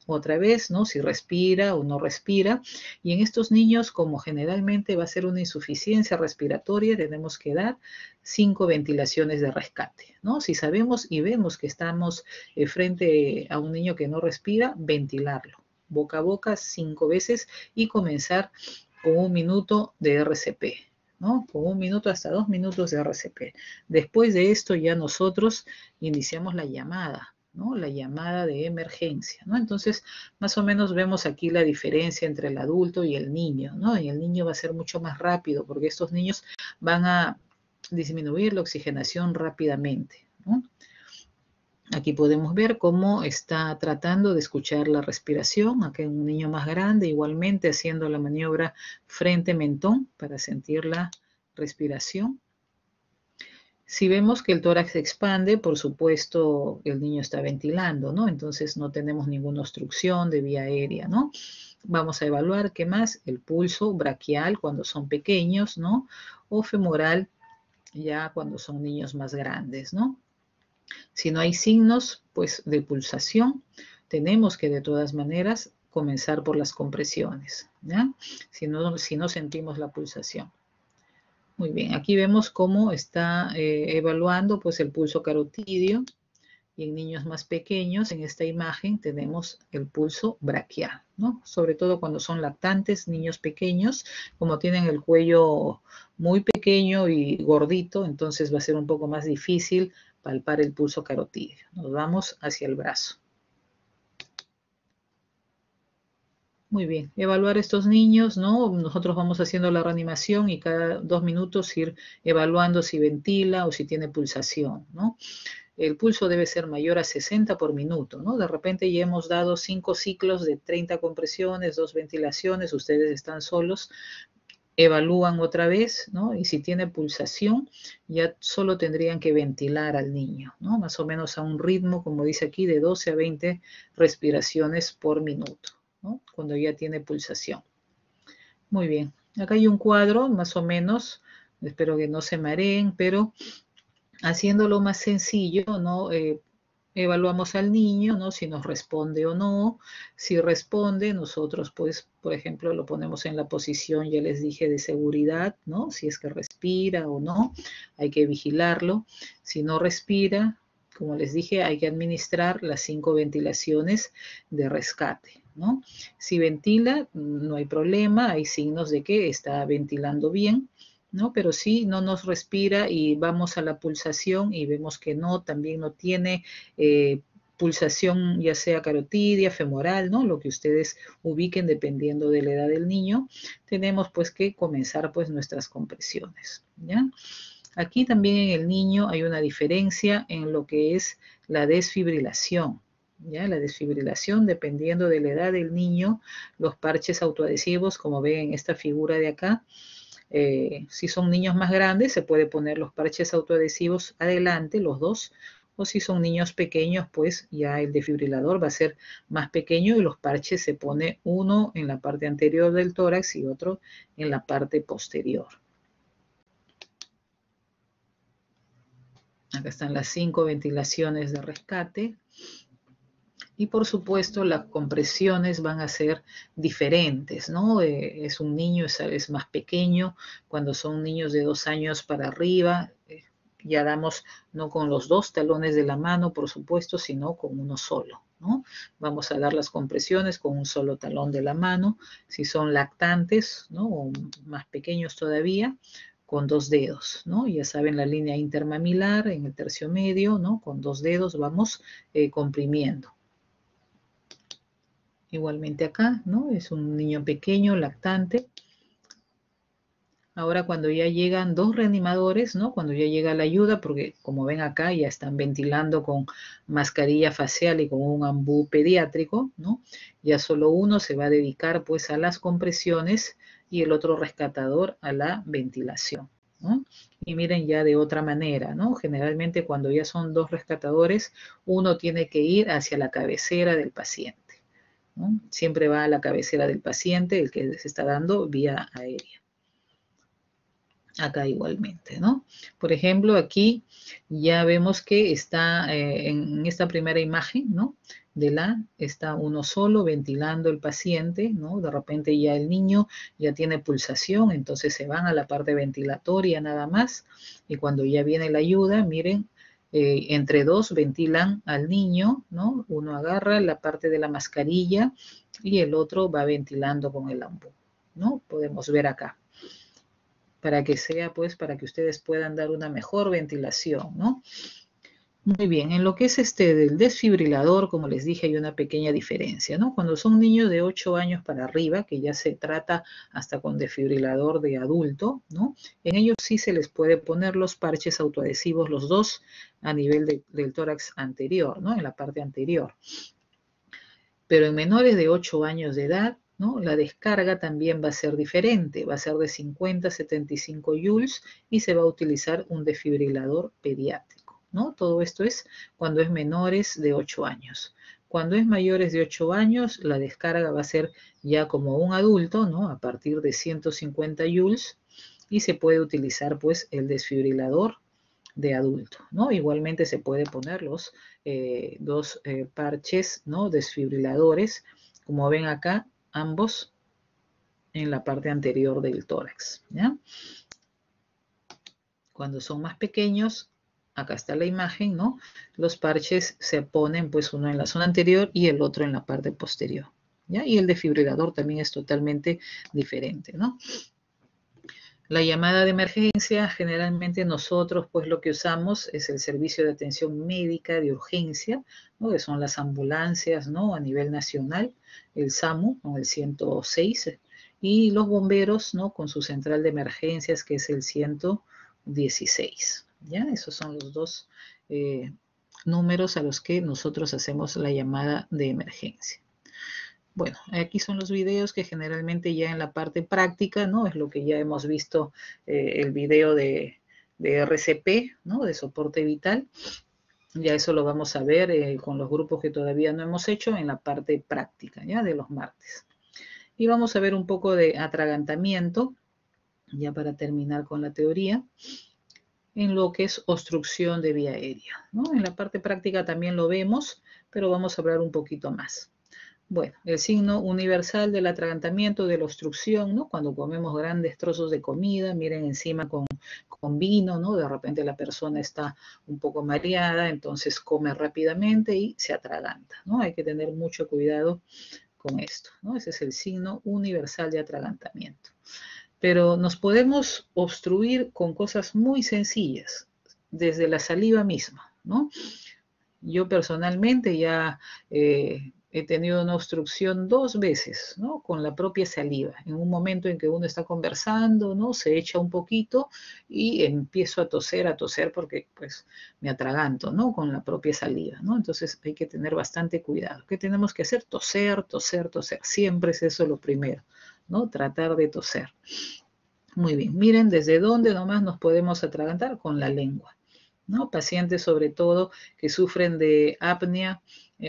Otra vez, ¿no? Si respira o no respira. Y en estos niños, como generalmente va a ser una insuficiencia respiratoria, tenemos que dar 5 ventilaciones de rescate, ¿no? Si sabemos y vemos que estamos frente a un niño que no respira, ventilarlo, boca a boca 5 veces y comenzar con 1 minuto de RCP, ¿no? Con 1 minuto hasta 2 minutos de RCP. Después de esto ya nosotros iniciamos la llamada, ¿no? La llamada de emergencia, ¿no? Entonces, más o menos vemos aquí la diferencia entre el adulto y el niño, ¿no? Y el niño va a ser mucho más rápido porque estos niños van a disminuir la oxigenación rápidamente, ¿no? Aquí podemos ver cómo está tratando de escuchar la respiración. Aquí un niño más grande igualmente haciendo la maniobra frente-mentón para sentir la respiración. Si vemos que el tórax se expande, por supuesto, el niño está ventilando, ¿no? Entonces no tenemos ninguna obstrucción de vía aérea, ¿no? Vamos a evaluar, ¿qué más? El pulso braquial cuando son pequeños, ¿no? O femoral ya cuando son niños más grandes, ¿no? Si no hay signos, pues, de pulsación, tenemos que de todas maneras comenzar por las compresiones, ¿ya? Si no sentimos la pulsación. Muy bien, aquí vemos cómo está evaluando pues el pulso carotidio y en niños más pequeños, en esta imagen tenemos el pulso braquial, ¿no? Sobre todo cuando son lactantes, niños pequeños, como tienen el cuello muy pequeño y gordito, entonces va a ser un poco más difícil palpar el pulso carotidio. Nos vamos hacia el brazo. Muy bien, evaluar estos niños, ¿no? Nosotros vamos haciendo la reanimación y cada 2 minutos ir evaluando si ventila o si tiene pulsación, ¿no? El pulso debe ser mayor a 60 por minuto, ¿no? De repente ya hemos dado 5 ciclos de 30 compresiones, 2 ventilaciones, ustedes están solos, evalúan otra vez, ¿no? Y si tiene pulsación, ya solo tendrían que ventilar al niño, ¿no? Más o menos a un ritmo, como dice aquí, de 12 a 20 respiraciones por minuto, ¿no? Cuando ya tiene pulsación. Muy bien. Acá hay un cuadro, más o menos, espero que no se mareen, pero haciéndolo más sencillo, ¿no? Evaluamos al niño, ¿no? Si nos responde o no. Si responde, nosotros, pues, por ejemplo, lo ponemos en la posición, ya les dije, de seguridad, ¿no? Si es que respira o no, hay que vigilarlo. Si no respira, como les dije, hay que administrar las 5 ventilaciones de rescate, ¿no? Si ventila, no hay problema, hay signos de que está ventilando bien, ¿no? Pero si no nos respira y vamos a la pulsación y vemos que no, también no tiene pulsación ya sea carotidia, femoral, ¿no? Lo que ustedes ubiquen dependiendo de la edad del niño, tenemos pues que comenzar pues nuestras compresiones, ¿ya? Aquí también en el niño hay una diferencia en lo que es la desfibrilación, ¿ya? La desfibrilación, dependiendo de la edad del niño, los parches autoadhesivos, como ven en esta figura de acá, si son niños más grandes, se puede poner los parches autoadhesivos adelante, los dos, o si son niños pequeños, pues ya el desfibrilador va a ser más pequeño y los parches se pone uno en la parte anterior del tórax y otro en la parte posterior. Acá están las 5 ventilaciones de rescate. Y por supuesto las compresiones van a ser diferentes, ¿no? Es un niño, es más pequeño, cuando son niños de 2 años para arriba, ya damos no con los 2 talones de la mano, por supuesto, sino con uno solo, ¿no? Vamos a dar las compresiones con un solo talón de la mano, si son lactantes, ¿no? O más pequeños todavía, con 2 dedos, ¿no? Ya saben la línea intermamilar en el tercio medio, ¿no? Con 2 dedos vamos comprimiendo. Igualmente acá, ¿no? Es un niño pequeño, lactante. Ahora cuando ya llegan 2 reanimadores, ¿no? Cuando ya llega la ayuda, porque como ven acá ya están ventilando con mascarilla facial y con un ambú pediátrico, ¿no? Ya solo uno se va a dedicar pues a las compresiones y el otro rescatador a la ventilación, ¿no? Y miren ya de otra manera, ¿no? Generalmente cuando ya son dos rescatadores, uno tiene que ir hacia la cabecera del paciente, ¿no? Siempre va a la cabecera del paciente el que se está dando vía aérea. Acá igualmente, ¿no? Por ejemplo, aquí ya vemos que está en esta primera imagen, ¿no? Está uno solo ventilando el paciente, ¿no? De repente ya el niño ya tiene pulsación, entonces se van a la parte ventilatoria nada más, y cuando ya viene la ayuda, miren, entre dos ventilan al niño, ¿no? Uno agarra la parte de la mascarilla y el otro va ventilando con el ambu, ¿no? Podemos ver acá, para que sea, pues, para que ustedes puedan dar una mejor ventilación, ¿no? Muy bien, en lo que es del desfibrilador, como les dije, hay una pequeña diferencia, ¿no? Cuando son niños de 8 años para arriba, que ya se trata hasta con desfibrilador de adulto, ¿no? En ellos sí se les puede poner los parches autoadhesivos, los dos, a nivel del tórax anterior, ¿no? En la parte anterior. Pero en menores de 8 años de edad, ¿no? La descarga también va a ser diferente, va a ser de 50 a 75 joules y se va a utilizar un desfibrilador pediátrico, ¿no? Todo esto es cuando es menores de 8 años. Cuando es mayores de 8 años, la descarga va a ser ya como un adulto, ¿no? A partir de 150 joules y se puede utilizar pues el desfibrilador de adulto, ¿no? Igualmente se puede poner los dos parches, ¿no? Desfibriladores, como ven acá, ambos en la parte anterior del tórax, ¿ya? Cuando son más pequeños, acá está la imagen, ¿no? Los parches se ponen pues uno en la zona anterior y el otro en la parte posterior, ¿ya? Y el desfibrilador también es totalmente diferente, ¿no? La llamada de emergencia, generalmente nosotros pues lo que usamos es el servicio de atención médica de urgencia, ¿no? Que son las ambulancias, ¿no? A nivel nacional, el SAMU con el 106 y los bomberos, ¿no? Con su central de emergencias que es el 116, ¿ya? Esos son los dos números a los que nosotros hacemos la llamada de emergencia. Bueno, aquí son los videos que generalmente ya en la parte práctica, ¿no? Es lo que ya hemos visto, el video de RCP, ¿no? De soporte vital. Ya eso lo vamos a ver con los grupos que todavía no hemos hecho en la parte práctica, ¿ya? De los martes. Y vamos a ver un poco de atragantamiento, ya para terminar con la teoría, en lo que es obstrucción de vía aérea, ¿no? En la parte práctica también lo vemos, pero vamos a hablar un poquito más. Bueno, el signo universal del atragantamiento, de la obstrucción, ¿no? Cuando comemos grandes trozos de comida, miren encima con vino, ¿no? De repente la persona está un poco mareada, entonces come rápidamente y se atraganta, ¿no? Hay que tener mucho cuidado con esto, ¿no? Ese es el signo universal de atragantamiento. Pero nos podemos obstruir con cosas muy sencillas, desde la saliva misma, ¿no? Yo personalmente ya he tenido una obstrucción 2 veces, ¿no? Con la propia saliva. En un momento en que uno está conversando, ¿no? Se echa un poquito y empiezo a toser porque pues me atraganto, ¿no? Con la propia saliva, ¿no? Entonces hay que tener bastante cuidado. ¿Qué tenemos que hacer? Toser, toser, toser. Siempre es eso lo primero, ¿no? Tratar de toser. Muy bien, miren desde dónde nomás nos podemos atragantar con la lengua, ¿no? Pacientes sobre todo que sufren de apnea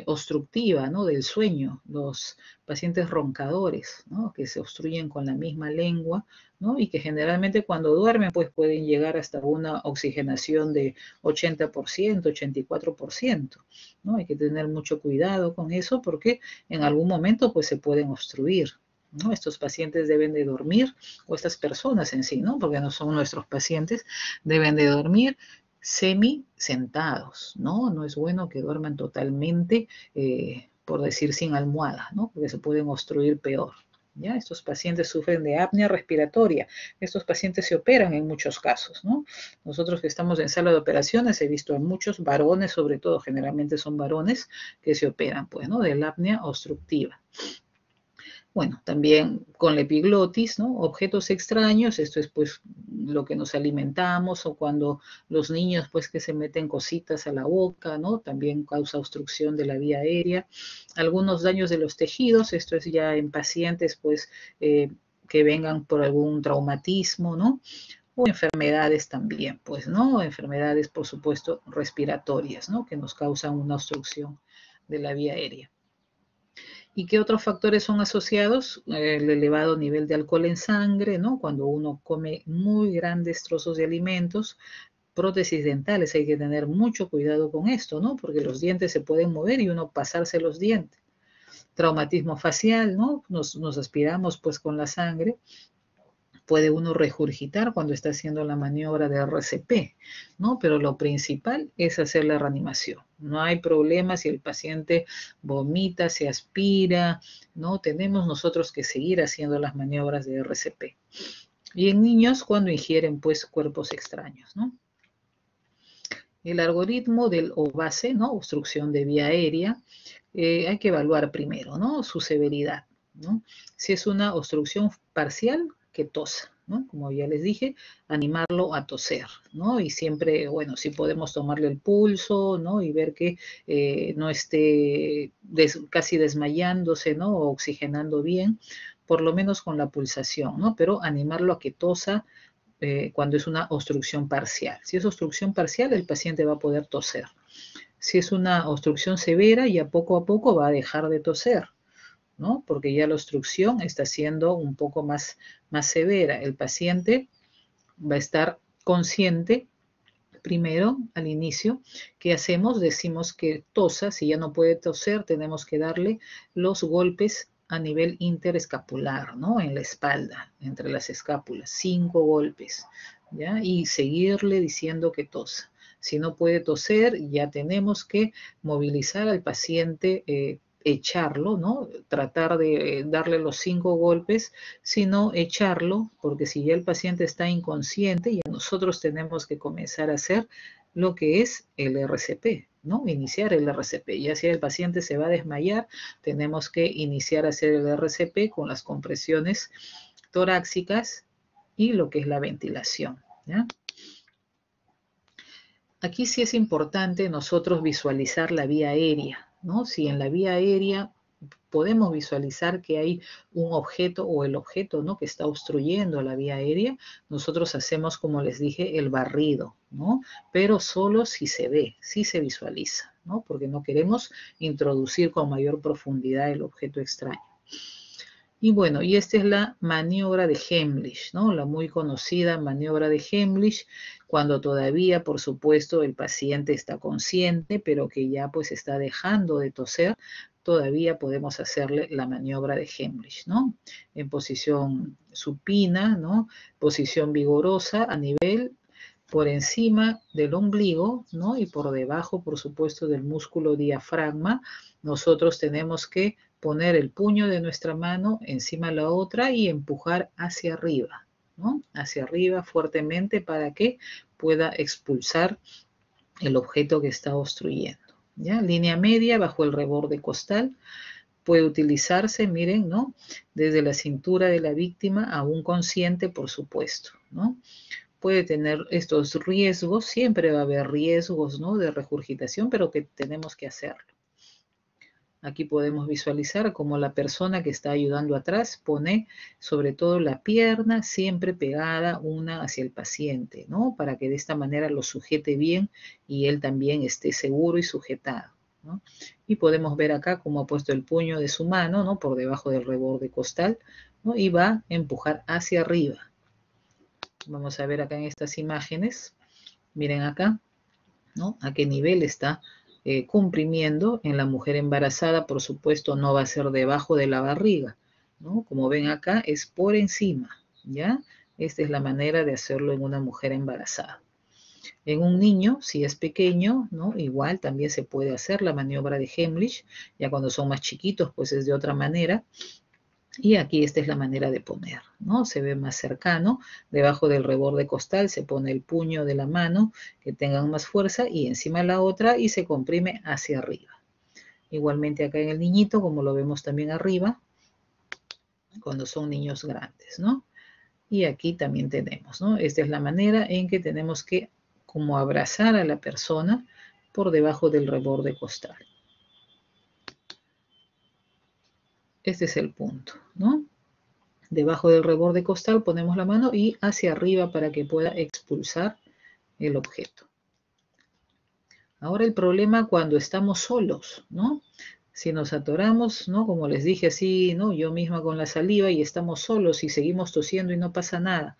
obstructiva, ¿no? Del sueño, los pacientes roncadores, ¿no? Que se obstruyen con la misma lengua, ¿no? Y que generalmente cuando duermen pues pueden llegar hasta una oxigenación de 80%, 84%, ¿no? Hay que tener mucho cuidado con eso porque en algún momento pues se pueden obstruir, ¿no? Estos pacientes deben de dormir, o estas personas en sí, ¿no? Porque no son nuestros pacientes, deben de dormir semi sentados, ¿no? No es bueno que duerman totalmente, por decir, sin almohada, ¿no? Porque se pueden obstruir peor. ¿Ya? Estos pacientes sufren de apnea respiratoria. Estos pacientes se operan en muchos casos, ¿no? Nosotros que estamos en sala de operaciones he visto a muchos varones, sobre todo, generalmente son varones que se operan, pues, ¿no? De la apnea obstructiva. Bueno, también con la epiglotis, ¿no? Objetos extraños, esto es pues lo que nos alimentamos o cuando los niños pues que se meten cositas a la boca, ¿no? También causa obstrucción de la vía aérea. Algunos daños de los tejidos, esto es ya en pacientes pues que vengan por algún traumatismo, ¿no? o enfermedades también, pues, ¿no? Enfermedades, por supuesto, respiratorias, ¿no? Que nos causan una obstrucción de la vía aérea. ¿Y qué otros factores son asociados? El elevado nivel de alcohol en sangre, ¿no? Cuando uno come muy grandes trozos de alimentos, prótesis dentales, hay que tener mucho cuidado con esto, ¿no? Porque los dientes se pueden mover y uno pasarse los dientes. Traumatismo facial, ¿no? Nos aspiramos pues con la sangre. Puede uno regurgitar cuando está haciendo la maniobra de RCP, ¿no? Pero lo principal es hacer la reanimación. No hay problema si el paciente vomita, se aspira, ¿no? Tenemos nosotros que seguir haciendo las maniobras de RCP. Y en niños cuando ingieren pues cuerpos extraños, ¿no? El algoritmo del OVACE, ¿no? Obstrucción de vía aérea, hay que evaluar primero, ¿no? Su severidad, ¿no? Si es una obstrucción parcial, que tosa, ¿no? Como ya les dije, animarlo a toser, ¿no? Y siempre, bueno, si podemos tomarle el pulso, ¿no? Y ver que no esté casi desmayándose, ¿no? O oxigenando bien, por lo menos con la pulsación, ¿no? Pero animarlo a que tosa cuando es una obstrucción parcial. Si es obstrucción parcial, el paciente va a poder toser. Si es una obstrucción severa, ya poco a poco va a dejar de toser, ¿no? Porque ya la obstrucción está siendo un poco más severa. El paciente va a estar consciente primero, al inicio. ¿Qué hacemos? Decimos que tosa. Si ya no puede toser, tenemos que darle los golpes a nivel interescapular, ¿no? En la espalda, entre las escápulas, 5 golpes, ¿ya? Y seguirle diciendo que tosa. Si no puede toser, ya tenemos que movilizar al paciente, echarlo, ¿no? Tratar de darle los 5 golpes, sino echarlo, porque si ya el paciente está inconsciente, ya nosotros tenemos que comenzar a hacer lo que es el RCP, ¿no? Iniciar el RCP. Ya si el paciente se va a desmayar, tenemos que iniciar a hacer el RCP con las compresiones torácicas y lo que es la ventilación, ¿ya? Aquí sí es importante nosotros visualizar la vía aérea, ¿no? Si en la vía aérea podemos visualizar que hay un objeto o el objeto, ¿no? Que está obstruyendo la vía aérea, nosotros hacemos, como les dije, el barrido, ¿no? Pero solo si se ve, si se visualiza, ¿no? Porque no queremos introducir con mayor profundidad el objeto extraño. Y bueno, y esta es la maniobra de Heimlich, ¿no? La muy conocida maniobra de Heimlich, cuando todavía, por supuesto, el paciente está consciente, pero que ya pues está dejando de toser, todavía podemos hacerle la maniobra de Heimlich, ¿no? En posición supina, ¿no? Posición vigorosa a nivel por encima del ombligo, ¿no? Y por debajo, por supuesto, del músculo diafragma, nosotros tenemos que poner el puño de nuestra mano encima de la otra y empujar hacia arriba, ¿no? Hacia arriba fuertemente para que pueda expulsar el objeto que está obstruyendo, ¿ya? Línea media bajo el reborde costal. Puede utilizarse, miren, ¿no? Desde la cintura de la víctima aún consciente, por supuesto, ¿no? Puede tener estos riesgos, siempre va a haber riesgos, ¿no? De regurgitación, pero que tenemos que hacerlo. Aquí podemos visualizar cómo la persona que está ayudando atrás pone sobre todo la pierna siempre pegada una hacia el paciente, ¿no? Para que de esta manera lo sujete bien y él también esté seguro y sujetado, ¿no? Y podemos ver acá cómo ha puesto el puño de su mano, ¿no? Por debajo del reborde costal, ¿no? Y va a empujar hacia arriba. Vamos a ver acá en estas imágenes, miren acá, ¿no? A qué nivel está comprimiendo. En la mujer embarazada, por supuesto, no va a ser debajo de la barriga, ¿no? Como ven acá, es por encima, ¿ya? Esta es la manera de hacerlo en una mujer embarazada. En un niño, si es pequeño, ¿no? Igual también se puede hacer la maniobra de Heimlich. Ya cuando son más chiquitos, pues es de otra manera. Y aquí esta es la manera de poner, ¿no? Se ve más cercano, debajo del reborde costal se pone el puño de la mano que tengan más fuerza y encima la otra y se comprime hacia arriba. Igualmente acá en el niñito, como lo vemos también arriba, cuando son niños grandes, ¿no? Y aquí también tenemos, ¿no? Esta es la manera en que tenemos que como abrazar a la persona por debajo del reborde costal. Este es el punto, ¿no? Debajo del reborde costal ponemos la mano y hacia arriba para que pueda expulsar el objeto. Ahora el problema cuando estamos solos, ¿no? Si nos atoramos, ¿no? Como les dije así, ¿no? Yo misma con la saliva y estamos solos y seguimos tosiendo y no pasa nada.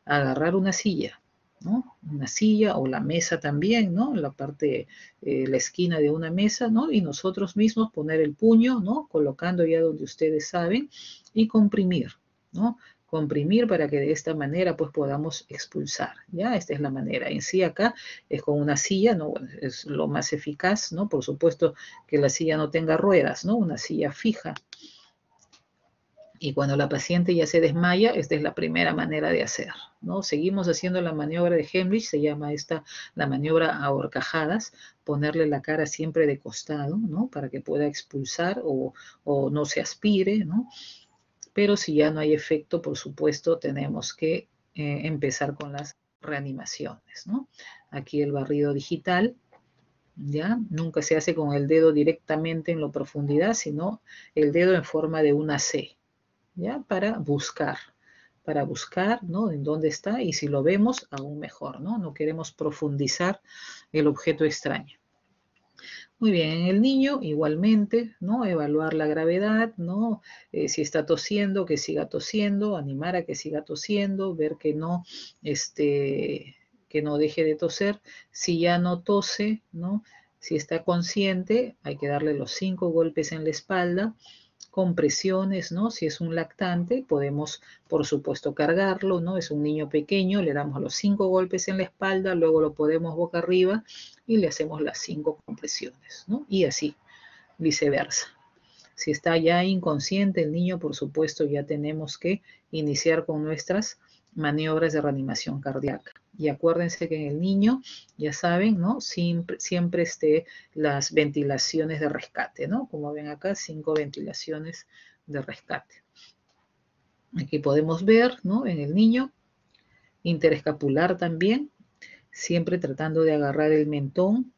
Agarrar una silla, ¿no? Una silla o la mesa también, ¿no? La parte, la esquina de una mesa, ¿no? Y nosotros mismos poner el puño, ¿no? Colocando ya donde ustedes saben y comprimir, ¿no? Comprimir para que de esta manera pues podamos expulsar, ¿ya? Esta es la manera. En sí acá es con una silla, ¿no? Bueno, es lo más eficaz, ¿no? Por supuesto que la silla no tenga ruedas, ¿no? Una silla fija. Y cuando la paciente ya se desmaya, esta es la primera manera de hacer, ¿no? Seguimos haciendo la maniobra de Heimlich, se llama esta la maniobra a horcajadas, ponerle la cara siempre de costado, ¿no? Para que pueda expulsar o no se aspire, ¿no? Pero si ya no hay efecto, por supuesto, tenemos que empezar con las reanimaciones, ¿no? Aquí el barrido digital, ¿ya? Nunca se hace con el dedo directamente en la profundidad, sino el dedo en forma de una C, ¿ya? Para buscar, ¿no? En dónde está y si lo vemos, aún mejor, ¿no? No queremos profundizar el objeto extraño. Muy bien, en el niño igualmente, ¿no? Evaluar la gravedad, ¿no? Si está tosiendo, que siga tosiendo, animar a que siga tosiendo, ver que no deje de toser. Si ya no tose, ¿no? Si está consciente, hay que darle los 5 golpes en la espalda, compresiones, ¿no? Si es un lactante, podemos, por supuesto, cargarlo, ¿no? Es un niño pequeño, le damos los 5 golpes en la espalda, luego lo podemos boca arriba y le hacemos las 5 compresiones, ¿no? Y así, viceversa. Si está ya inconsciente el niño, por supuesto, ya tenemos que iniciar con nuestras maniobras de reanimación cardíaca. Y acuérdense que en el niño, ya saben, ¿no? Siempre las ventilaciones de rescate, ¿no? Como ven acá, 5 ventilaciones de rescate. Aquí podemos ver, ¿no? En el niño, interescapular también, siempre tratando de agarrar el mentón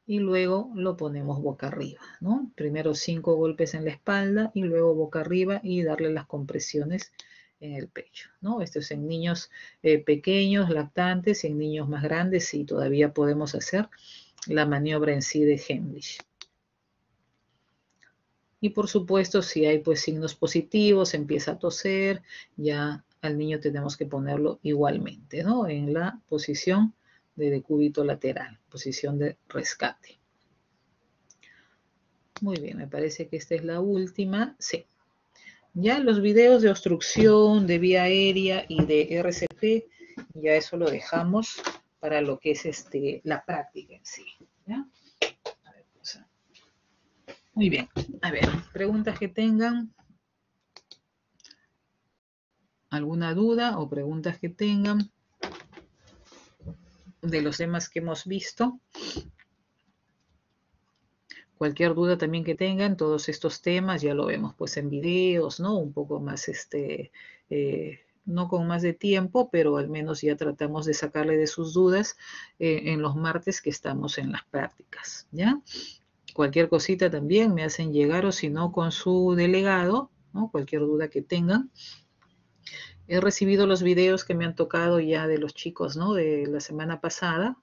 y luego lo ponemos boca arriba, ¿no? Primero 5 golpes en la espalda y luego boca arriba y darle las compresiones en el pecho, ¿no? Esto es en niños pequeños, lactantes, y en niños más grandes sí todavía podemos hacer la maniobra en sí de Heimlich. Y por supuesto, si hay pues signos positivos, empieza a toser, ya al niño tenemos que ponerlo igualmente, ¿no? En la posición de decúbito lateral, posición de rescate. Muy bien, me parece que esta es la última. Sí. Ya los videos de obstrucción, de vía aérea y de RCP, ya eso lo dejamos para lo que es la práctica en sí. ¿Ya? A ver, muy bien. A ver, preguntas que tengan. ¿Alguna duda o preguntas que tengan de los temas que hemos visto? Cualquier duda también que tengan, todos estos temas ya lo vemos pues en videos, ¿no? Un poco más, no con más de tiempo, pero al menos ya tratamos de sacarle de sus dudas en los martes que estamos en las prácticas, ¿ya? Cualquier cosita también me hacen llegar o si no con su delegado, ¿no? Cualquier duda que tengan. He recibido los videos que me han tocado ya de los chicos, ¿no? De la semana pasada.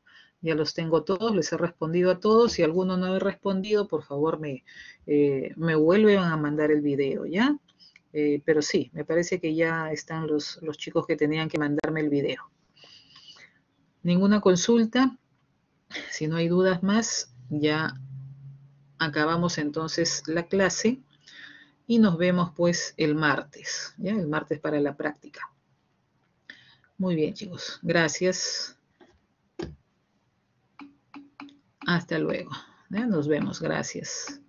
Ya los tengo todos, les he respondido a todos. Si alguno no he respondido, por favor me vuelven a mandar el video, ¿ya? Pero sí, me parece que ya están los chicos que tenían que mandarme el video. Ninguna consulta. Si no hay dudas más, ya acabamos entonces la clase y nos vemos pues el martes, ¿ya? El martes para la práctica. Muy bien, chicos. Gracias. Hasta luego. Nos vemos. Gracias.